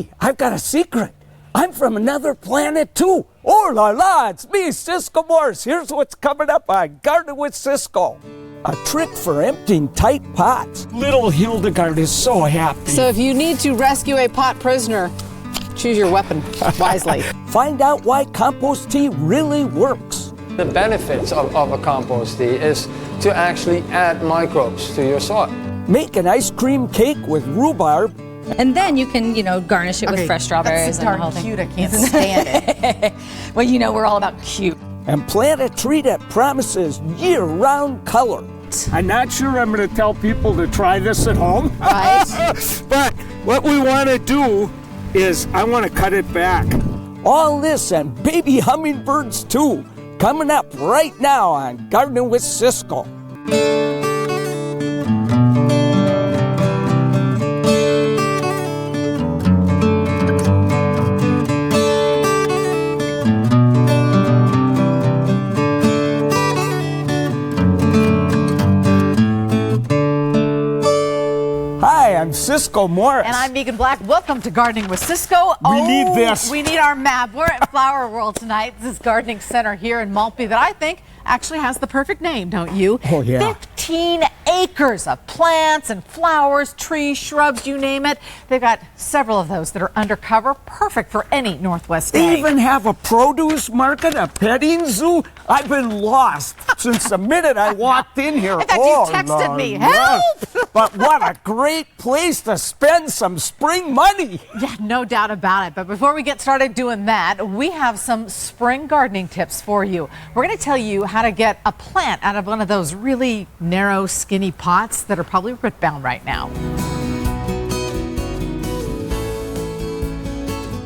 Hey, I've got a secret. I'm from another planet too. Oh la la, it's me, Ciscoe Morse. Here's what's coming up on Gardening with Ciscoe. A trick for emptying tight pots. Little Hildegard is so happy. So if you need to rescue a pot prisoner, choose your weapon wisely. Find out why compost tea really works. The benefits of a compost tea is to actually add microbes to your soil. Make an ice cream cake with rhubarb. And then you can, garnish it with fresh strawberries and the whole thing. Cute, I can't stand it. Well, we're all about cute. And plant a tree that promises year-round color. I'm not sure I'm going to tell people to try this at home. Right. But what we want to do is I want to cut it back. All this and baby hummingbirds too, coming up right now on Gardening with Ciscoe. I'm Ciscoe Morse. And I'm Meeghan Black. Welcome to Gardening with Ciscoe. We need this. We need our map. We're at Flower World tonight. This is gardening center here in Maltby that I think actually has the perfect name, don't you? Oh, yeah. 15 acres of plants and flowers, trees, shrubs, you name it. They've got several of those that are undercover, perfect for any Northwest day. They even have a produce market, a petting zoo. I've been lost since the minute I walked in here. In fact, you texted me, help! But what a great place to spend some spring money. Yeah, no doubt about it. But before we get started doing that, we have some spring gardening tips for you. We're going to tell you how to get a plant out of one of those really narrow, skinny pots that are probably root bound right now.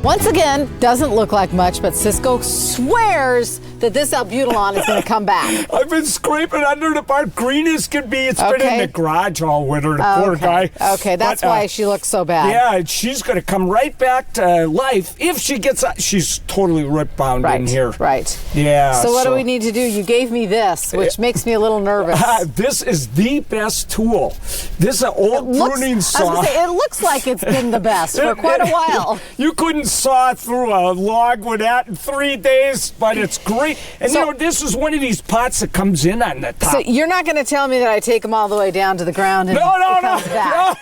Once again, doesn't look like much, but Ciscoe swears that this albutilon is going to come back. I've been scraping under the part, green as can be. It's been in the garage all winter, the poor guy. Okay, that's why she looks so bad. Yeah, she's going to come right back to life if she gets out. She's totally root bound in here. Right. Yeah. So what do we need to do? You gave me this, which makes me a little nervous. This is the best tool. This is an old pruning saw. I was going to say, it looks like it's been the best for quite a while. You couldn't saw through a log with that in 3 days, but it's great. And this is one of these pots that comes in on the top. So you're not going to tell me that I take them all the way down to the ground and it comes back.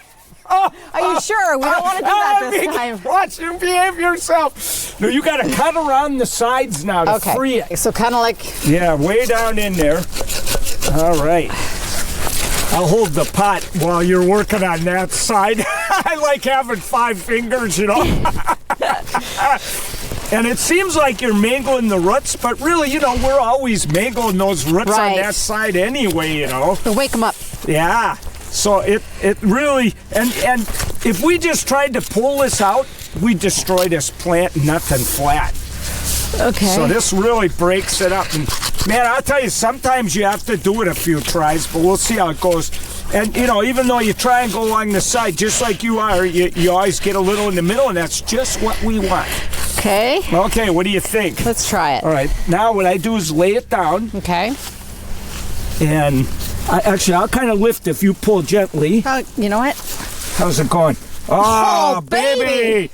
Are you sure? We don't want to do that this time. Watch you behave yourself. No, you got to cut around the sides now to free it. So kind of like... Yeah, way down in there. All right. I'll hold the pot while you're working on that side. I like having 5 fingers, And it seems like you're mangling the roots, but really, we're always mangling those roots on that side anyway, So wake them up. Yeah. So it really, and if we just tried to pull this out, we destroy this plant, nothing flat. Okay. So this really breaks it up. And man, I'll tell you, sometimes you have to do it a few tries, but we'll see how it goes. And, even though you try and go along the side, just like you are, you always get a little in the middle, and that's just what we want. Okay. Okay, what do you think? Let's try it. All right. Now what I do is lay it down. Okay. And I'll kind of lift if you pull gently. You know what? How's it going? Oh, baby!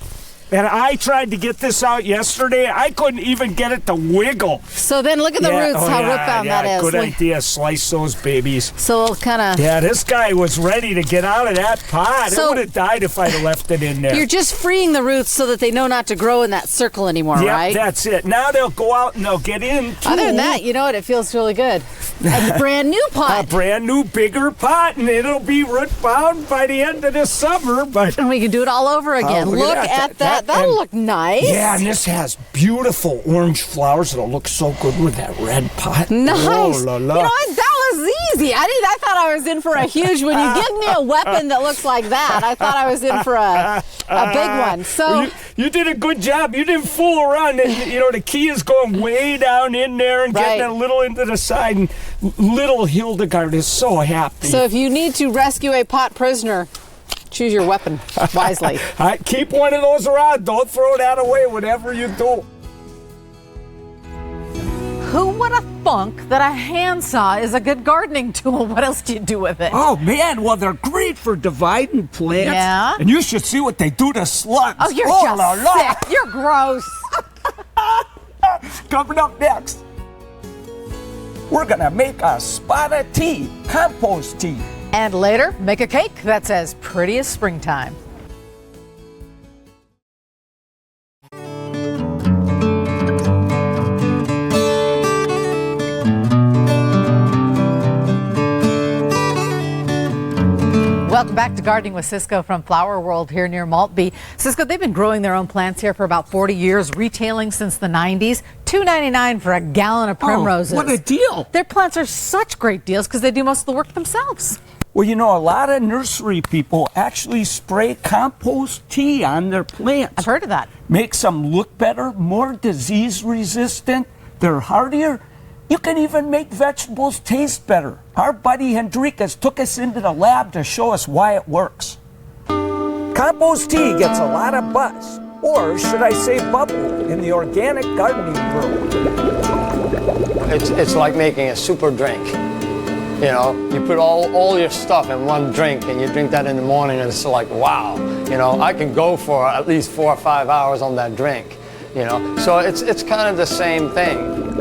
And I tried to get this out yesterday. I couldn't even get it to wiggle. So then look at the roots, how root bound that is. Good idea. Slice those babies. So we'll kind of... Yeah, this guy was ready to get out of that pot. It would have died if I'd have left it in there. You're just freeing the roots so that they know not to grow in that circle anymore, right? Yeah, that's it. Now they'll go out and they'll get in, too. Other than that, you know what? It feels really good. A brand new pot. A brand new, bigger pot, and it'll be root bound by the end of this summer. And we can do it all over again. Look at that. That'll look nice. Yeah, and this has beautiful orange flowers. It'll look so good with that red pot. Nice. Oh, la, la. You know what? That was easy. I thought I was in for a huge... When you give me a weapon that looks like that, I thought I was in for a big one. So well, you did a good job. You didn't fool around. And, the key is going way down in there and getting a little into the side. And little Hildegard is so happy. So if you need to rescue a pot prisoner, choose your weapon wisely. Keep one of those around. Don't throw that away, whatever you do. Who would have funk that a handsaw is a good gardening tool. What else do you do with it? Oh, man, well, they're great for dividing plants. Yeah? And you should see what they do to slugs. Oh, you're just sick. You're gross. Coming up next, we're going to make a spot of tea, compost tea. And later, make a cake that's as pretty as springtime. Welcome back to Gardening with Ciscoe from Flower World here near Maltby. Ciscoe, they've been growing their own plants here for about 40 years, retailing since the 90s. $2.99 for a gallon of primroses. Oh, what a deal. Their plants are such great deals because they do most of the work themselves. Well, you know, a lot of nursery people actually spray compost tea on their plants. I've heard of that. Makes them look better, more disease resistant, they're hardier. You can even make vegetables taste better. Our buddy Hendrikus took us into the lab to show us why it works. Compost tea gets a lot of buzz, or should I say bubble, in the organic gardening world. It's like making a super drink. You know, you put all your stuff in one drink and you drink that in the morning and it's like, wow, you know, I can go for at least 4 or 5 hours on that drink, you know. So it's kind of the same thing.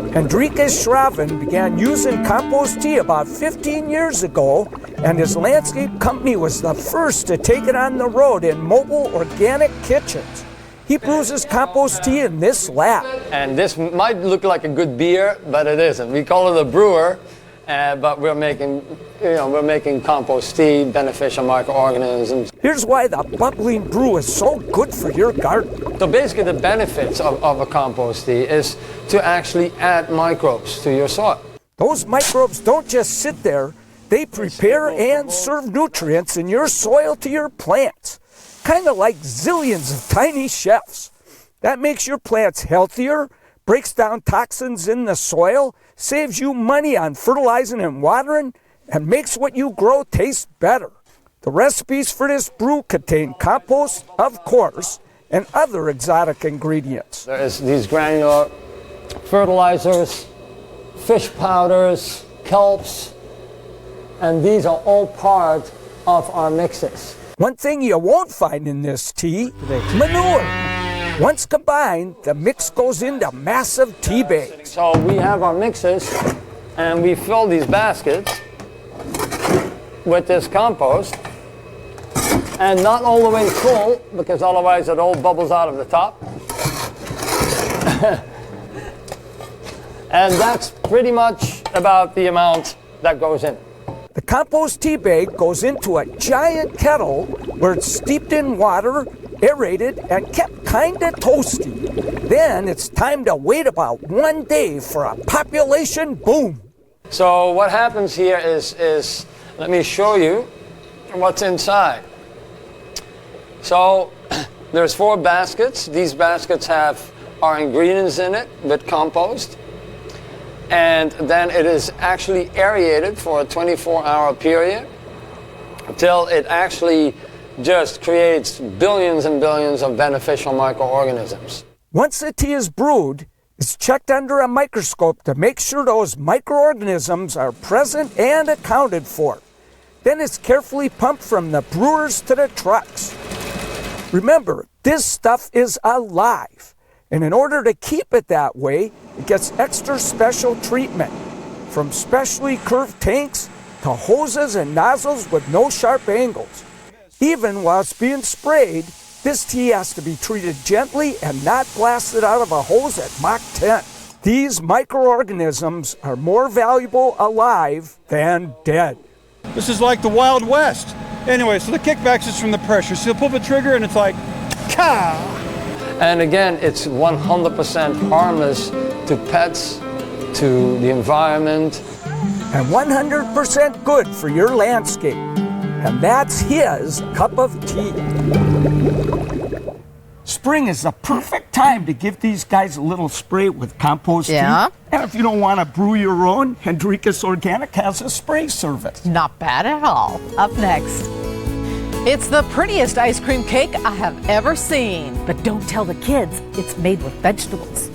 Hendrikus Schraven began using compost tea about 15 years ago, and his landscape company was the first to take it on the road in mobile organic kitchens. He brews his compost tea in this lab. And this might look like a good beer, but it isn't. We call it a brewer. But we're making compost tea, beneficial microorganisms. Here's why the bubbling brew is so good for your garden. So basically the benefits of a compost tea is to actually add microbes to your soil. Those microbes don't just sit there, they prepare and serve nutrients in your soil to your plants. Kind of like zillions of tiny chefs. That makes your plants healthier, breaks down toxins in the soil, saves you money on fertilizing and watering, and makes what you grow taste better. The recipes for this brew contain compost, of course, and other exotic ingredients. There is these granular fertilizers, fish powders, kelps, and these are all part of our mixes. One thing you won't find in this tea, manure. Once combined, the mix goes into massive tea bags. So we have our mixes, and we fill these baskets with this compost, and not all the way full, because otherwise it all bubbles out of the top. And that's pretty much about the amount that goes in. The compost tea bag goes into a giant kettle where it's steeped in water, aerated, and kept kinda toasty. Then it's time to wait about 1 day for a population boom. So what happens here is let me show you what's inside. So there's 4 baskets. These baskets have our ingredients in it with compost. And then it is actually aerated for a 24-hour period until it actually just creates billions and billions of beneficial microorganisms. Once the tea is brewed, it's checked under a microscope to make sure those microorganisms are present and accounted for. Then it's carefully pumped from the brewers to the trucks. Remember, this stuff is alive, and in order to keep it that way, it gets extra special treatment, from specially curved tanks to hoses and nozzles with no sharp angles. Even while it's being sprayed, this tea has to be treated gently and not blasted out of a hose at Mach 10. These microorganisms are more valuable alive than dead. This is like the Wild West. Anyway, so the kickbacks is from the pressure. So you pull the trigger and it's like, ka! And again, it's 100% harmless to pets, to the environment. And 100% good for your landscape. And that's his cup of tea. Spring is the perfect time to give these guys a little spray with compost tea. And if you don't want to brew your own, Hendrikus Organic has a spray service. Not bad at all. Up next, it's the prettiest ice cream cake I have ever seen. But don't tell the kids it's made with vegetables.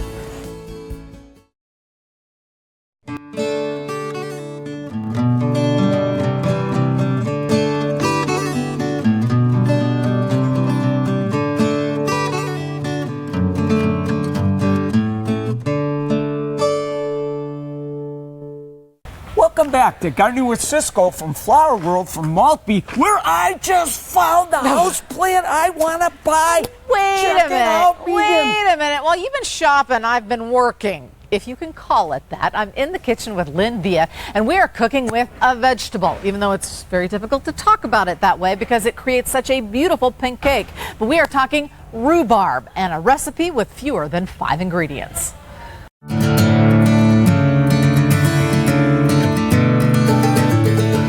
Welcome back to Gardening with Ciscoe from Flower World from Maltby, where I just found the house plant I want to buy. Wait Check a it minute. out, Wait Meeghan. a minute. While you've been shopping, I've been working, if you can call it that. I'm in the kitchen with Lynne via, and we are cooking with a vegetable, even though it's very difficult to talk about it that way because it creates such a beautiful pink cake. But we are talking rhubarb and a recipe with fewer than 5 ingredients.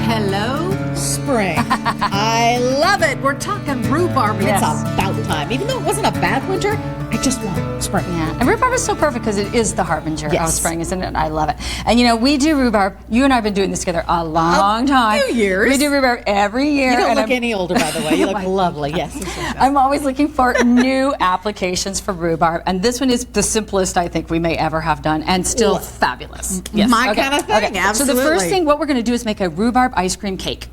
Hello, spring. I love it. We're talking rhubarb, and Yes. it's about time. Even though it wasn't a bad winter, I just want spring. Yeah, and rhubarb is so perfect because it is the harbinger of Yes. spring, isn't it? I love it. And you know, we do rhubarb. You and I have been doing this together a long time. few years. We do rhubarb every year. You don't and look any older, by the way. You look My- lovely. Yes. I'm always looking for new applications for rhubarb, and this one is the simplest I think we may ever have done, and still fabulous. Yes. My okay. kind of thing, Okay. So the absolutely. first thing, what we're going to do is make a rhubarb ice cream cake.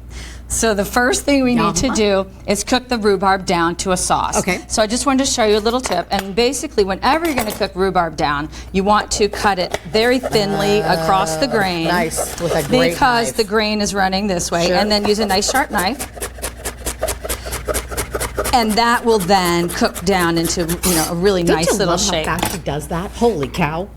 So the first thing we need to do is cook the rhubarb down to a sauce. Okay. So I just wanted to show you a little tip, and basically whenever you're going to cook rhubarb down, you want to cut it very thinly across the grain. Nice, with a great because knife. the grain is running this way, Sure. and then use a nice sharp knife. And that will then cook down into, you know, a really Don't nice you little love shape. how fast she does that? Holy cow.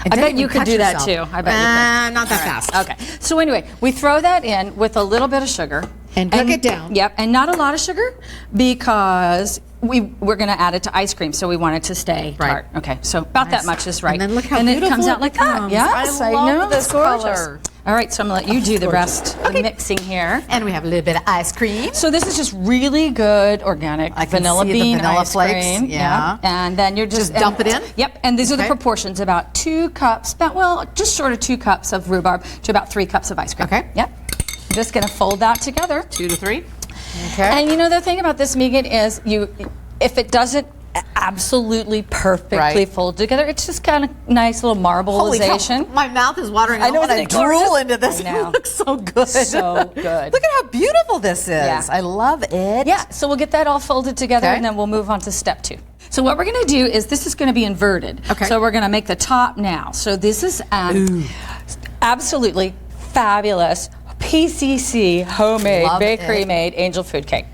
I bet you could do that too. I bet you could. Not that fast. Okay. So anyway, we throw that in with a little bit of sugar. And cook it down. Yep. And not a lot of sugar because we're going to add it to ice cream, so we want it to stay Right. tart. Okay. So about that much is right. And then look how and it beautiful comes out it like that. becomes. Yes, I I love know. this It's gorgeous. color. All right. So I'm going to let you do the rest of the mixing here. And we have a little bit of ice cream. So this is just really good organic I can vanilla see the bean vanilla ice flakes, cream. yeah. And then you're just dump it in? Yep. And these are the Okay. proportions: about 2 cups, just short of 2 cups of rhubarb to about 3 cups of ice cream. Okay. Yep. I'm just gonna fold that together. 2 to 3. Okay. And you know the thing about this, Meeghan, is if it doesn't absolutely perfectly Right. fold together, it's just kind of nice little Holy cow. marbleization. My mouth is watering. I know, when I isn't it gorgeous? drool into this. I know. It looks so good. So good. Look at how beautiful this is. Yeah. I love it. Yeah, so we'll get that all folded together Okay. and then we'll move on to step 2. So what we're going to do is this is going to be inverted. Okay. So we're going to make the top now. So this is absolutely fabulous PCC homemade, Love bakery it. made angel food cake.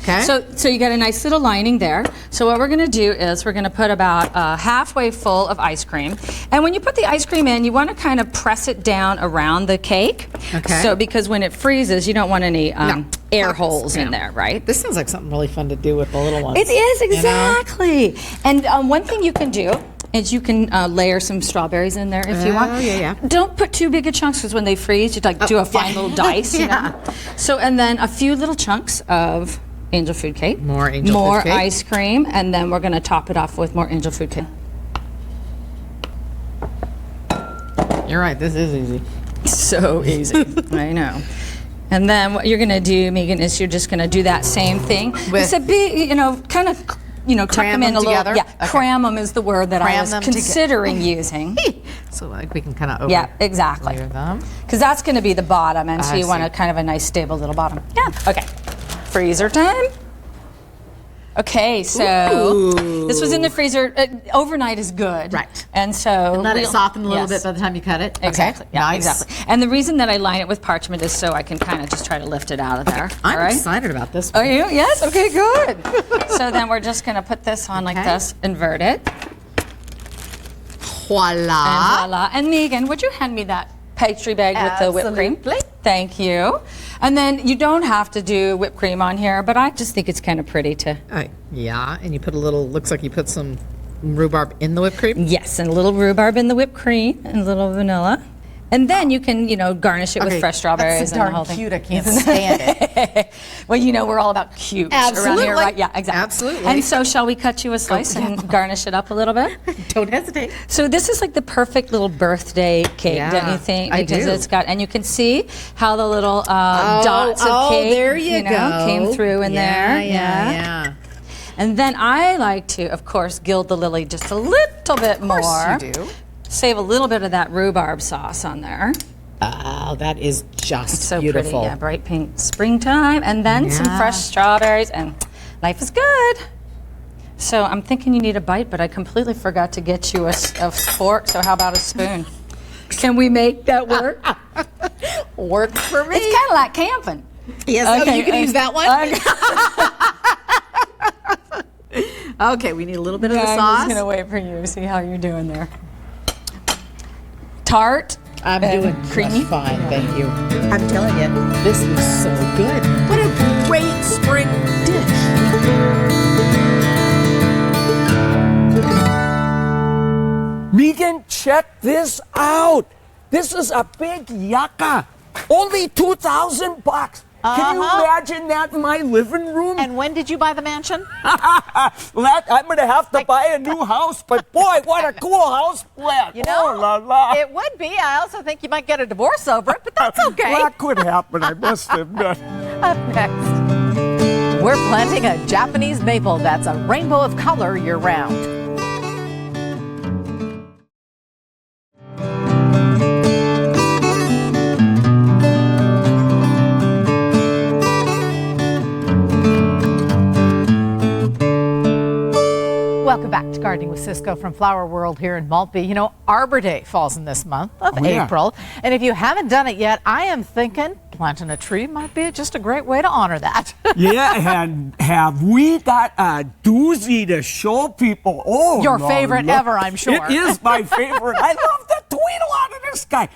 Okay. So you got a nice little lining there. So what we're going to do is we're going to put about halfway full of ice cream. And when you put the ice cream in, you want to kind of press it down around the cake. Okay. So because when it freezes, you don't want any air Pockets, holes in yeah. there, right? This sounds like something really fun to do with the little ones. It is, you know? exactly. And one thing you can do is you can layer some strawberries in there if you want. Oh, yeah. Don't put too big of chunks because when they freeze, you'd like do a fine little dice, you know. So, and then a few little chunks of angel food cake. More angel food cake. More ice cream, and then we're going to top it off with more angel food cake. You're right. This is easy. So easy. I know. And then what you're going to do, Meeghan, is you're just going to do that same thing. It's a big, kind of, tuck Cram them in them a little. together? Yeah, Okay. cram them is the word that I Cram was them together. considering using. So like we can kind of Yeah, exactly. layer them. Because that's going to be the bottom, and so I you want see. a kind of a nice stable little bottom. Yeah. Okay. Freezer time. Okay, so this was in the freezer. Overnight is good. Right. And so Let it we'll- soften a little yes. bit by the time you cut it. Exactly. Okay. Yeah, Nice. exactly. And the reason that I line it with parchment is so I can kind of just try to lift it out of there. I'm all right? excited about this Are one. you? Yes. Okay. Good. So then we're just going to put this on like Okay. this, invert it, Voila. and voila. And Meeghan, would you hand me that pastry bag with the whipped cream? Absolutely. Thank you. And then you don't have to do whipped cream on here, but I just think it's kind of pretty to. Yeah, and you put a little, looks like you put some rhubarb in the whipped cream. Yes, and a little rhubarb in the whipped cream and a little vanilla. And then you can, garnish it with fresh strawberries That's so and the darn whole thing. cute. I can't stand it. Well, we're all about cute around Absolutely. here, right? Yeah, exactly. Absolutely. And so shall we cut you a slice and garnish it up a little bit? Don't hesitate. So this is like the perfect little birthday cake, Yeah, don't you think? I Because do. it's got, and you can see how the little dots of cake, there you go. came through in there. Yeah. And then I like to, of course, gild the lily just a little bit more. Of course you do. Save a little bit of that rhubarb sauce on there. Oh, that is just So beautiful. pretty, yeah, bright pink springtime, and then some Yeah. fresh strawberries, and life is good. So I'm thinking you need a bite, but I completely forgot to get you a fork, so how about a spoon? Can we make that work? Works for me. It's kind of like camping. Yes, okay. You can use that one. Okay, we need a little bit of the sauce. I'm just going to wait for you to see how you're doing there. Tart. I'm doing creamy. just fine, thank you. I'm telling you, this is so good. What a great spring dish. Meeghan, check this out. This is a big yucca. Only $2,000. Can you imagine that in my living room? And when did you buy the mansion? I'm going to have to buy a new house, but boy, what a cool house plant. You know, oh, la, la. It would be. I also think you might get a divorce over it, but that's okay. That could happen, I must admit. Up next, we're planting a Japanese maple that's a rainbow of color year-round. Welcome back to Gardening with Ciscoe from Flower World here in Maltby. You know, Arbor Day falls in this month of April. And if you haven't done it yet, I am thinking planting a tree might be just a great way to honor that. Yeah, and have we got a doozy to show people? Oh, Your favorite ever, I'm sure. It is my favorite. I love the tweedle out of this guy.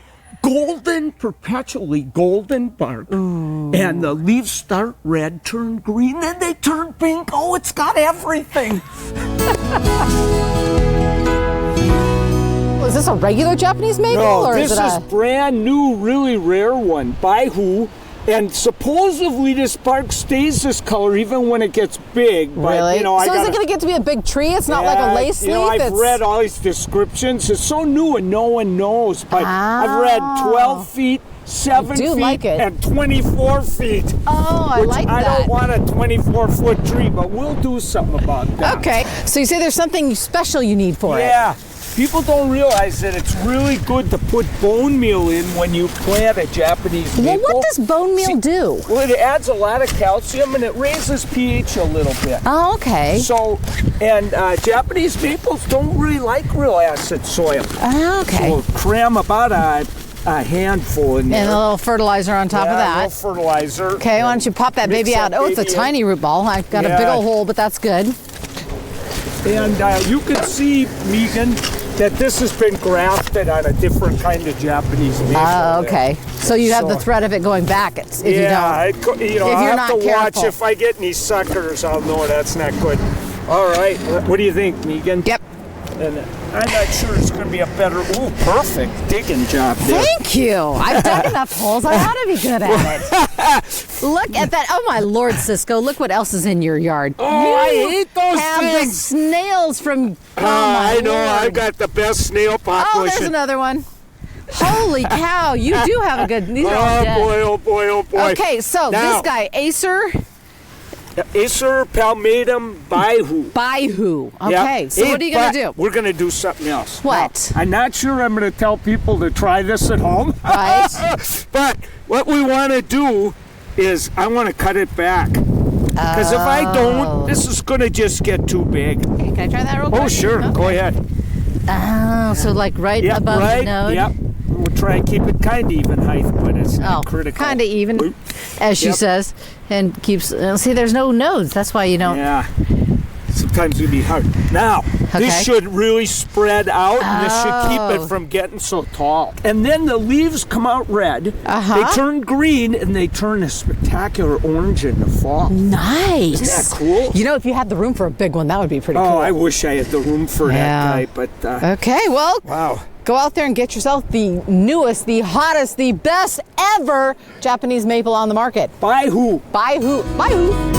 Golden, perpetually golden bark. Ooh. And the leaves start red, turn green, then they turn pink. Oh, it's got everything. Is this a regular Japanese maple? No, or this is it is brand new, really rare one. Bihou. And supposedly this bark stays this color even when it gets big. But, really? You know, so is it going to get to be a big tree? It's not like a lace leaf? I've read all these descriptions. It's so new and no one knows. But I've read 12 feet, 7 feet, like it. and 24 feet. Oh, I like that. I don't want a 24-foot tree, but we'll do something about that. Okay. So you say there's something special you need for it? Yeah. People don't realize that it's really good to put bone meal in when you plant a Japanese maple. Well, what does bone meal do? Well, it adds a lot of calcium and it raises pH a little bit. Oh, okay. So, and Japanese maples don't really like real acid soil. Oh, okay. So we'll cram about a handful in there. And a little fertilizer on top of that. A little fertilizer. Okay, why don't you pop that baby out? Oh, it's a tiny root ball. I've got a big old hole, but that's good. And you can see, Meeghan, that this has been grafted on a different kind of Japanese maple. Oh, okay. So you have the threat of it going back if you don't. I'll have to careful. watch. If I get any suckers, I'll know that's not good. All right. What do you think, Meeghan? Yep. And I'm not sure it's going to be a better, perfect digging job there. Thank you. I've dug enough holes. I ought to be good at it. Look at that. Oh, my Lord, Ciscoe. Look what else is in your yard. Oh, I hate those have things. The snails from, I know. Lord. I've got the best snail population. Oh, there's another one. Holy cow. You do have a good, these are all dead. Boy, oh, boy, oh, boy. Okay, so now, this guy, Acer. Acer, Palmatum, Bihou. Bihou. Okay, Yep. so what are you going to do? We're going to do something else. What? Now, I'm not sure I'm going to tell people to try this at home. Right. But what we want to do is I want to cut it back. Because if I don't, this is going to just get too big. Okay, can I try that real quick? Oh, sure. Okay. Go ahead. Oh, so like right above the node? Yep. We'll try and keep it kind of even height, but it's not critical. Kind of even, as she says, and keeps. See, there's no nodes. That's why you don't. Yeah. Sometimes it'll be hard. Now, this should really spread out, and this should keep it from getting so tall. And then the leaves come out red. They turn green, and they turn a spectacular orange in the fall. Nice. Isn't that cool? You know, if you had the room for a big one, that would be pretty cool. Oh, I wish I had the room for that guy, but... okay, well... Wow. Go out there and get yourself the newest, the hottest, the best ever Japanese maple on the market. Bihou. Bihou. Bihou.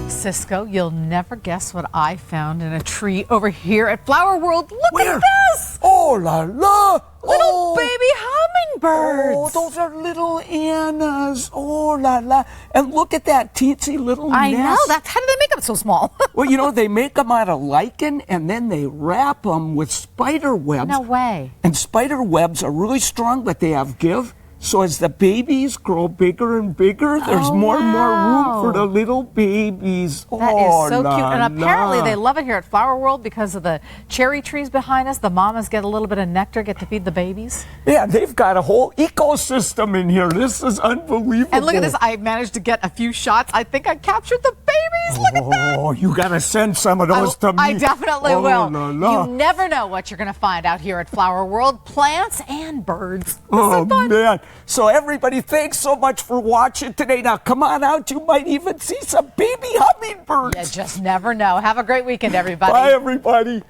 Ciscoe, you'll never guess what I found in a tree over here at Flower World. Look at this! Oh, la la! Little baby hummingbirds! Oh, those are little Annas. Oh, la la. And look at that teensy little nest. I know. How do they make them so small? Well, you know, they make them out of lichen, and then they wrap them with spider webs. No way. And spider webs are really strong, but they have give. So as the babies grow bigger and bigger, there's more and more room for the little babies. That is so cute. And apparently they love it here at Flower World because of the cherry trees behind us. The mamas get a little bit of nectar, get to feed the babies. Yeah, they've got a whole ecosystem in here. This is unbelievable. And look at this. I managed to get a few shots. I think I captured the babies. Look at that. Oh, you got to send some of those to me. I definitely will. La, la. You never know what you're going to find out here at Flower World. Plants and birds. Oh, so fun. man. So everybody, thanks so much for watching today. Now, come on out. You might even see some baby hummingbirds. You just never know. Have a great weekend, everybody. Bye, everybody.